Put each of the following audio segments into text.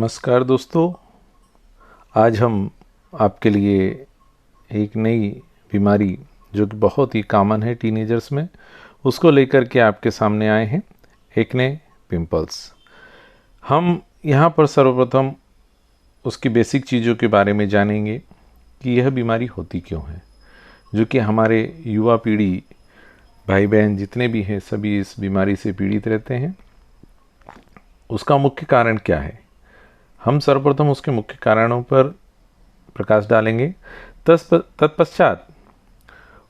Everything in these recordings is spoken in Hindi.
नमस्कार दोस्तों, आज हम आपके लिए एक नई बीमारी जो कि बहुत ही कॉमन है टीनेजर्स में, उसको लेकर के आपके सामने आए हैं। Acne pimples. हम यहाँ पर सर्वप्रथम उसकी बेसिक चीज़ों के बारे में जानेंगे कि यह बीमारी होती क्यों है, जो कि हमारे युवा पीढ़ी भाई बहन जितने भी हैं सभी इस बीमारी से पीड़ित रहते हैं। उसका मुख्य कारण क्या है, हम सर्वप्रथम उसके मुख्य कारणों पर प्रकाश डालेंगे। तत्पश्चात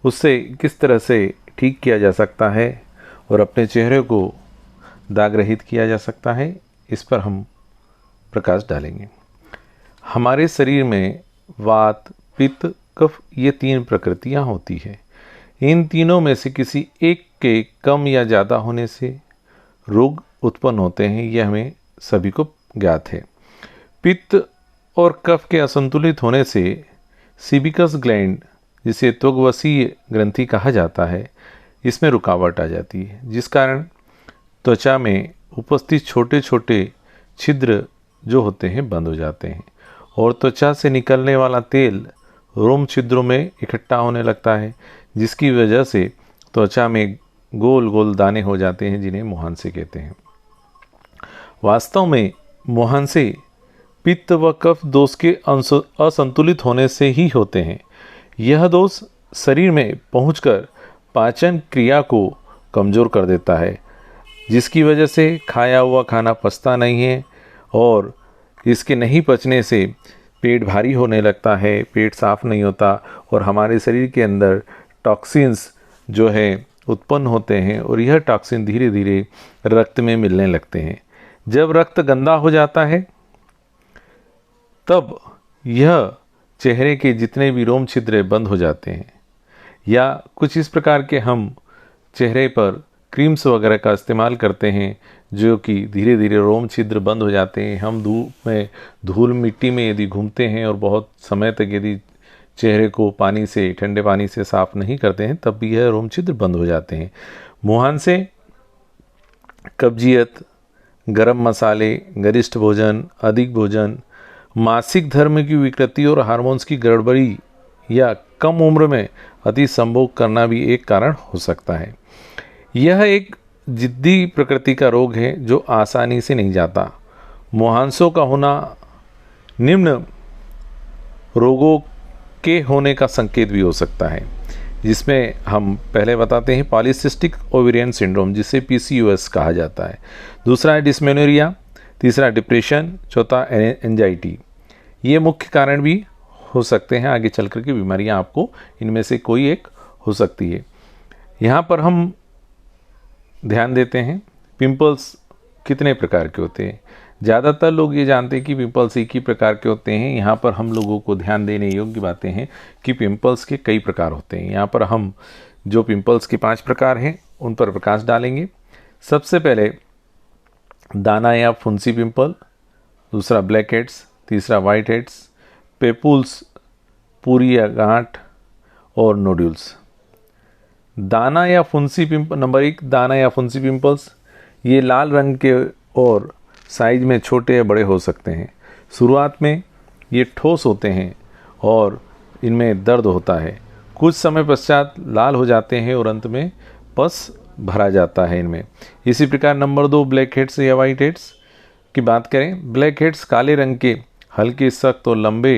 उससे किस तरह से ठीक किया जा सकता है और अपने चेहरे को दाग रहित किया जा सकता है, इस पर हम प्रकाश डालेंगे। हमारे शरीर में वात, पित्त, कफ ये तीन प्रकृतियां होती है। इन तीनों में से किसी एक के कम या ज़्यादा होने से रोग उत्पन्न होते हैं, यह हमें सभी को ज्ञात है। पित्त और कफ के असंतुलित होने से सीबिकस ग्लैंड, जिसे त्वग्वसीय ग्रंथि कहा जाता है, इसमें रुकावट आ जाती है, जिस कारण त्वचा में उपस्थित छोटे छोटे छिद्र जो होते हैं बंद हो जाते हैं और त्वचा से निकलने वाला तेल रोम छिद्रों में इकट्ठा होने लगता है, जिसकी वजह से त्वचा में गोल गोल दाने हो जाते हैं, जिन्हें मुहांसे कहते हैं। वास्तव में मुहांसे पित्त व कफ दोष के असंतुलित होने से ही होते हैं। यह दोष शरीर में पहुंचकर पाचन क्रिया को कमज़ोर कर देता है, जिसकी वजह से खाया हुआ खाना पचता नहीं है और इसके नहीं पचने से पेट भारी होने लगता है, पेट साफ नहीं होता और हमारे शरीर के अंदर टॉक्सिन्स जो है उत्पन्न होते हैं और यह टॉक्सिन धीरे धीरे रक्त में मिलने लगते हैं। जब रक्त गंदा हो जाता है तब यह चेहरे के जितने भी रोम छिद्र बंद हो जाते हैं, या कुछ इस प्रकार के हम चेहरे पर क्रीम्स वगैरह का इस्तेमाल करते हैं जो कि धीरे धीरे रोम छिद्र बंद हो जाते हैं। हम धूप में, धूल मिट्टी में यदि घूमते हैं और बहुत समय तक यदि चेहरे को पानी से, ठंडे पानी से साफ नहीं करते हैं, तब भी यह रोम छिद्र बंद हो जाते हैं। मुहांसे कब्जियत, गरम मसाले, गरिष्ठ भोजन, अधिक भोजन, मासिक धर्म की विकृति और हार्मोन्स की गड़बड़ी या कम उम्र में अति संभोग करना भी एक कारण हो सकता है। यह एक जिद्दी प्रकृति का रोग है जो आसानी से नहीं जाता। मुहांसों का होना निम्न रोगों के होने का संकेत भी हो सकता है, जिसमें हम पहले बताते हैं पॉलीसिस्टिक ओवेरियन सिंड्रोम, जिसे PCOS कहा जाता है। दूसरा है डिस्मेनोरिया, तीसरा डिप्रेशन, चौथा एंजाइटी। ये मुख्य कारण भी हो सकते हैं। आगे चल कर के बीमारियां आपको इनमें से कोई एक हो सकती है। यहाँ पर हम ध्यान देते हैं पिंपल्स कितने प्रकार के होते हैं। ज़्यादातर लोग ये जानते हैं कि पिंपल्स एक ही प्रकार के होते हैं। यहाँ पर हम लोगों को ध्यान देने योग्य बातें हैं कि पिंपल्स के कई प्रकार होते हैं। यहाँ पर हम जो पिंपल्स के 5 प्रकार हैं उन पर प्रकाश डालेंगे। सबसे पहले दाना या फुंसी पिंपल, दूसरा ब्लैक हेड्स, तीसरा वाइट हेड्स, पेपुल्स, पूरी या गांठ और नोड्यूल्स। दाना या फुंसी पिंपल, नंबर 1 दाना या फुंसी पिंपल्स, ये लाल रंग के और साइज में छोटे या बड़े हो सकते हैं। शुरुआत में ये ठोस होते हैं और इनमें दर्द होता है। कुछ समय पश्चात लाल हो जाते हैं और अंत में पस भरा जाता है इनमें। इसी प्रकार नंबर 2 ब्लैक हेड्स या वाइट हेड्स की बात करें। ब्लैक हेड्स काले रंग के हल्के सख्त और लंबे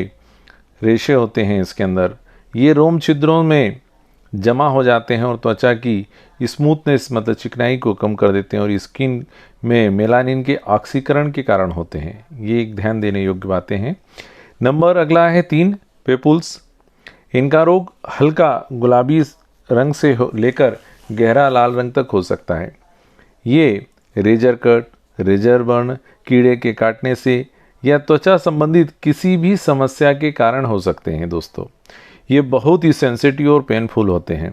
रेशे होते हैं इसके अंदर। ये रोम छिद्रों में जमा हो जाते हैं और त्वचा की स्मूथनेस मतलब चिकनाई को कम कर देते हैं और स्किन में मेलानिन के ऑक्सीकरण के कारण होते हैं। ये एक ध्यान देने योग्य बातें हैं। नंबर अगला है 3 पेपुल्स। इनका रोग हल्का गुलाबी रंग से लेकर गहरा लाल रंग तक हो सकता है। ये रेजर कट, रेजर बर्न, कीड़े के काटने से या त्वचा संबंधित किसी भी समस्या के कारण हो सकते हैं। दोस्तों, ये बहुत ही सेंसिटिव और पेनफुल होते हैं।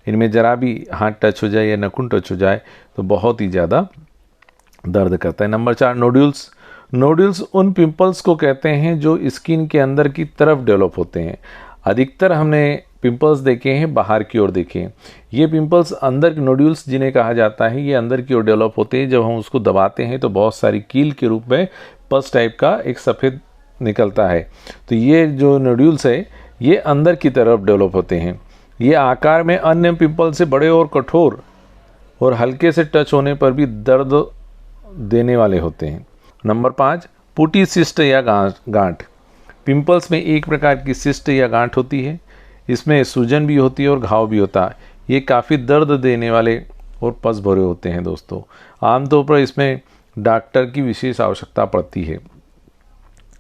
इनमें जरा भी हाथ टच हो जाए या नाखून टच हो जाए तो बहुत ही ज़्यादा दर्द करता है। Number 4 nodules. नोड्यूल्स उन पिंपल्स को कहते हैं जो स्किन के अंदर की तरफ डेवलप होते हैं। अधिकतर हमने पिंपल्स देखे हैं बाहर की ओर देखे हैं। ये पिंपल्स अंदर के नोड्यूल्स जिन्हें कहा जाता है, ये अंदर की ओर डेवलप होते हैं। जब हम उसको दबाते हैं तो बहुत सारी कील के रूप में पस टाइप का एक सफ़ेद निकलता है। तो ये जो नोड्यूल्स है ये अंदर की तरफ डेवलप होते हैं। ये आकार में अन्य पिंपल से बड़े और कठोर और हल्के से टच होने पर भी दर्द देने वाले होते हैं। नंबर 5, पुटी सिस्ट या गांठ। पिंपल्स में एक प्रकार की सिस्ट या गांठ होती है। इसमें सूजन भी होती है और घाव भी होता है। ये काफ़ी दर्द देने वाले और पस भरे होते हैं दोस्तों। आमतौर पर इसमें डॉक्टर की विशेष आवश्यकता पड़ती है।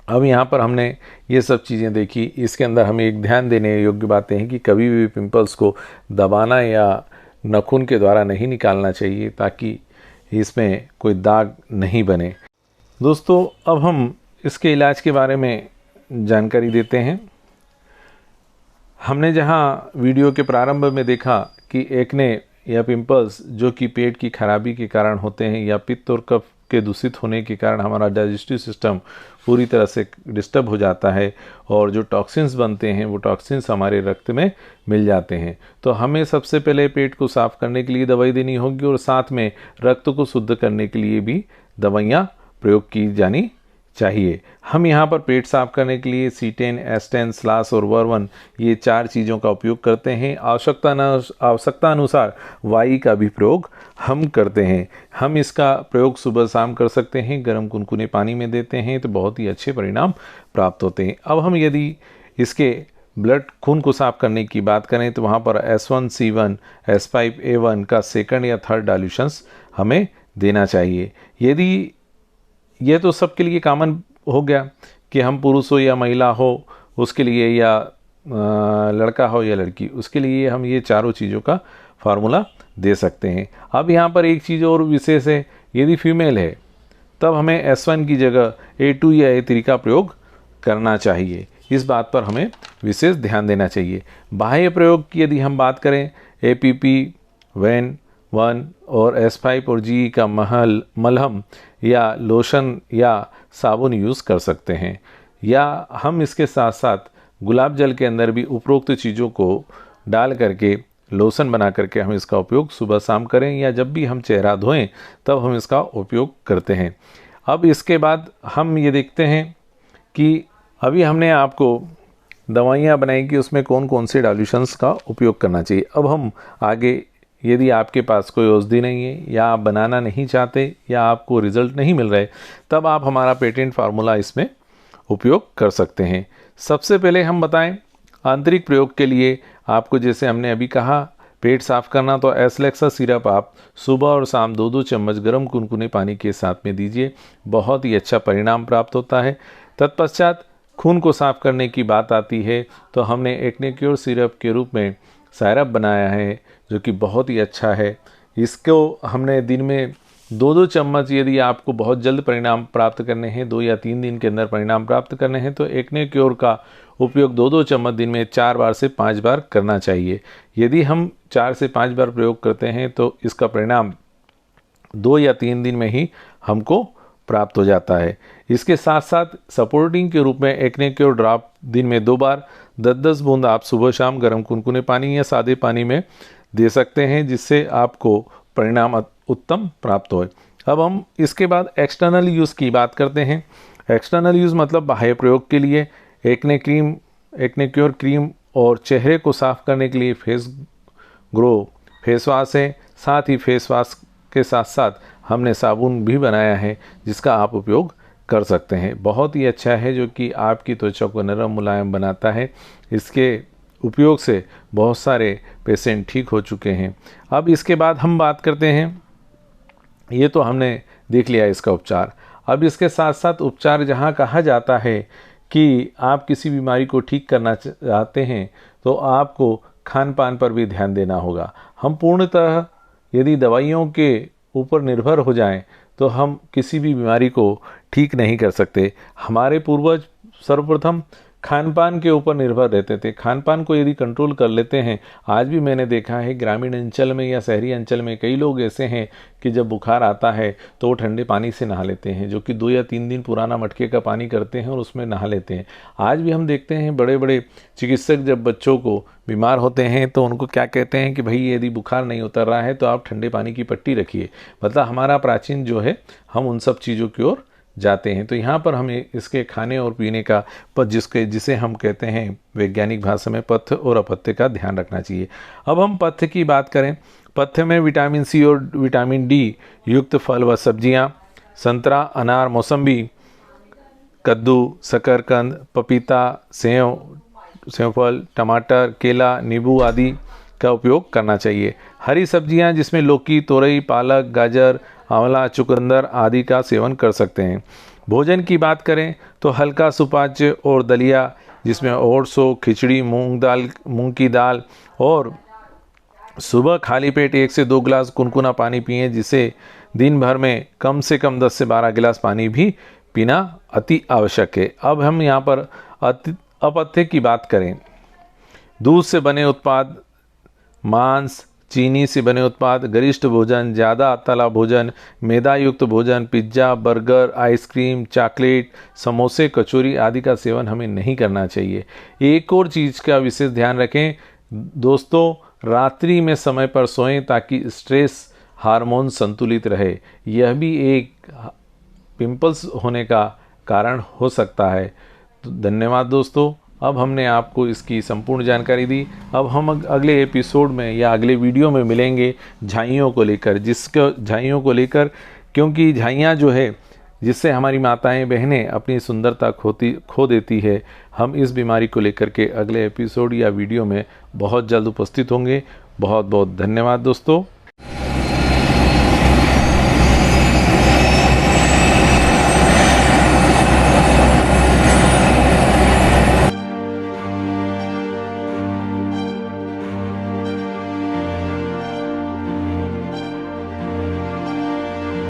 अब यहाँ पर हमने ये सब चीज़ें देखी। इसके अंदर हमें एक ध्यान देने योग्य बातें हैं कि कभी भी पिंपल्स को दबाना या नाखून के द्वारा नहीं निकालना चाहिए ताकि इसमें कोई दाग नहीं बने। दोस्तों अब हम इसके इलाज के बारे में जानकारी देते हैं। हमने जहाँ वीडियो के प्रारंभ में देखा कि एक्ने या पिंपल्स जो कि पेट की खराबी के कारण होते हैं या पित्त और कफ के दूषित होने के कारण हमारा डाइजेस्टिव सिस्टम पूरी तरह से डिस्टर्ब हो जाता है और जो टॉक्सिन्स बनते हैं वो टॉक्सिन्स हमारे रक्त में मिल जाते हैं। तो हमें सबसे पहले पेट को साफ़ करने के लिए दवाई देनी होगी और साथ में रक्त को शुद्ध करने के लिए भी दवाइयाँ प्रयोग की जानी चाहिए। हम यहाँ पर पेट साफ करने के लिए C10, S10, स्लास और वर्वन ये 4 चीज़ों का उपयोग करते हैं। आवश्यकता अनुसार वाई का भी प्रयोग हम करते हैं। हम इसका प्रयोग सुबह शाम कर सकते हैं। गर्म कुनकुने पानी में देते हैं तो बहुत ही अच्छे परिणाम प्राप्त होते हैं। अब हम यदि इसके ब्लड खून को साफ करने की बात करें तो वहाँ पर S1C1, S5A1 का सेकंड या थर्ड डाइल्यूशंस हमें देना चाहिए। यदि ये तो सबके लिए कॉमन हो गया कि हम पुरुष हो या महिला हो उसके लिए या लड़का हो या लड़की उसके लिए हम ये चारों चीज़ों का फार्मूला दे सकते हैं। अब यहाँ पर एक चीज़ और विशेष है, यदि फीमेल है तब हमें S1 की जगह A2 या A3 का प्रयोग करना चाहिए। इस बात पर हमें विशेष ध्यान देना चाहिए। बाह्य प्रयोग की यदि हम बात करें APP, वैन 1 और S5 और GE का मलहम या लोशन या साबुन यूज़ कर सकते हैं, या हम इसके साथ साथ गुलाब जल के अंदर भी उपरोक्त चीज़ों को डाल करके लोशन बना करके हम इसका उपयोग सुबह शाम करें या जब भी हम चेहरा धोएं तब हम इसका उपयोग करते हैं। अब इसके बाद हम ये देखते हैं कि अभी हमने आपको दवाइयाँ बनाई कि उसमें कौन कौन से डाइल्यूशंस का उपयोग करना चाहिए। अब हम आगे, यदि आपके पास कोई औषधि नहीं है या आप बनाना नहीं चाहते या आपको रिज़ल्ट नहीं मिल रहे तब आप हमारा पेटेंट फार्मूला इसमें उपयोग कर सकते हैं। सबसे पहले हम बताएं आंतरिक प्रयोग के लिए आपको, जैसे हमने अभी कहा पेट साफ करना, तो एस्लेक्सा सिरप आप सुबह और शाम 2-2 चम्मच गर्म कुनकुने पानी के साथ में दीजिए। बहुत ही अच्छा परिणाम प्राप्त होता है। तत्पश्चात खून को साफ करने की बात आती है तो हमने एक्ने क्योर सिरप के रूप में सायरप बनाया है जो कि बहुत ही अच्छा है। इसको हमने दिन में 2-2 चम्मच, यदि आपको बहुत जल्द परिणाम प्राप्त करने हैं, 2 या 3 दिन के अंदर परिणाम प्राप्त करने हैं तो एक्ने क्योर का उपयोग 2-2 चम्मच दिन में 4 बार से 5 बार करना चाहिए। यदि हम 4 से 5 बार प्रयोग करते हैं तो इसका परिणाम 2 या 3 दिन में ही हमको प्राप्त हो जाता है। इसके साथ साथ सपोर्टिंग के रूप में एक्ने क्योर ड्रॉप दिन में 2 बार 10-10 बूंद आप सुबह शाम गर्म कुनकुने पानी या सादे पानी में दे सकते हैं, जिससे आपको परिणाम उत्तम प्राप्त हो। अब हम इसके बाद एक्सटर्नल यूज़ की बात करते हैं। एक्सटर्नल यूज़ मतलब बाह्य प्रयोग के लिए acne cream, acne cure cream और चेहरे को साफ करने के लिए फेस ग्रो फेस वॉश है। साथ ही फेस वॉश के साथ साथ हमने साबुन भी बनाया है जिसका आप उपयोग कर सकते हैं। बहुत ही अच्छा है जो कि आपकी त्वचा को नरम मुलायम बनाता है। इसके उपयोग से बहुत सारे पेशेंट ठीक हो चुके हैं। अब इसके बाद हम बात करते हैं, ये तो हमने देख लिया इसका उपचार। अब इसके साथ साथ उपचार जहाँ कहा जाता है कि आप किसी बीमारी को ठीक करना चाहते हैं तो आपको खान पान पर भी ध्यान देना होगा। हम पूर्णतः यदि दवाइयों के ऊपर निर्भर हो जाएं तो हम किसी भी बीमारी को ठीक नहीं कर सकते। हमारे पूर्वज सर्वप्रथम खान पान के ऊपर निर्भर रहते थे। खान पान को यदि कंट्रोल कर लेते हैं, आज भी मैंने देखा है ग्रामीण अंचल में या शहरी अंचल में कई लोग ऐसे हैं कि जब बुखार आता है तो वो ठंडे पानी से नहा लेते हैं, जो कि 2 या 3 दिन पुराना मटके का पानी करते हैं और उसमें नहा लेते हैं। आज भी हम देखते हैं बड़े बड़े चिकित्सक जब बच्चों को बीमार होते हैं तो उनको क्या कहते हैं कि भाई यदि बुखार नहीं उतर रहा है तो आप ठंडे पानी की पट्टी रखिए। मतलब हमारा प्राचीन जो है हम उन सब चीज़ों की ओर जाते हैं। तो यहाँ पर हमें इसके खाने और पीने का जिसे हम कहते हैं वैज्ञानिक भाषा में पथ्य और अपथ्य का ध्यान रखना चाहिए। अब हम पथ्य की बात करें, पथ्य में विटामिन सी और विटामिन डी युक्त फल व सब्जियाँ, संतरा, अनार, मौसम्बी, कद्दू, शकरकंद, पपीता, सेवफल, टमाटर, केला, नींबू आदि का उपयोग करना चाहिए। हरी सब्जियां जिसमें लौकी, तोरई, पालक, गाजर, आंवला, चुकंदर आदि का सेवन कर सकते हैं। भोजन की बात करें तो हल्का सुपाच्य और दलिया जिसमें ओट्स हो, खिचड़ी, मूंग की दाल, और सुबह खाली पेट 1 से 2 गिलास कुनकुना पानी पिएं, जिसे दिन भर में कम से कम 10 से 12 गिलास पानी भी पीना अति आवश्यक है। अब हम यहाँ पर अपथ्य की बात करें, दूध से बने उत्पाद, मांस, चीनी से बने उत्पाद, गरिष्ठ भोजन, ज़्यादा तला भोजन, मैदा युक्त भोजन, पिज्ज़ा, बर्गर, आइसक्रीम, चॉकलेट, समोसे, कचौरी आदि का सेवन हमें नहीं करना चाहिए। एक और चीज़ का विशेष ध्यान रखें दोस्तों, रात्रि में समय पर सोएं ताकि स्ट्रेस हार्मोन संतुलित रहे। यह भी एक पिंपल्स होने का कारण हो सकता है। तो धन्यवाद दोस्तों, अब हमने आपको इसकी संपूर्ण जानकारी दी। अब हम अगले एपिसोड में या अगले वीडियो में मिलेंगे झाइयों को लेकर, क्योंकि झाइयाँ जो है जिससे हमारी माताएं बहनें अपनी सुंदरता खो देती है। हम इस बीमारी को लेकर के अगले एपिसोड या वीडियो में बहुत जल्द उपस्थित होंगे। बहुत बहुत धन्यवाद दोस्तों।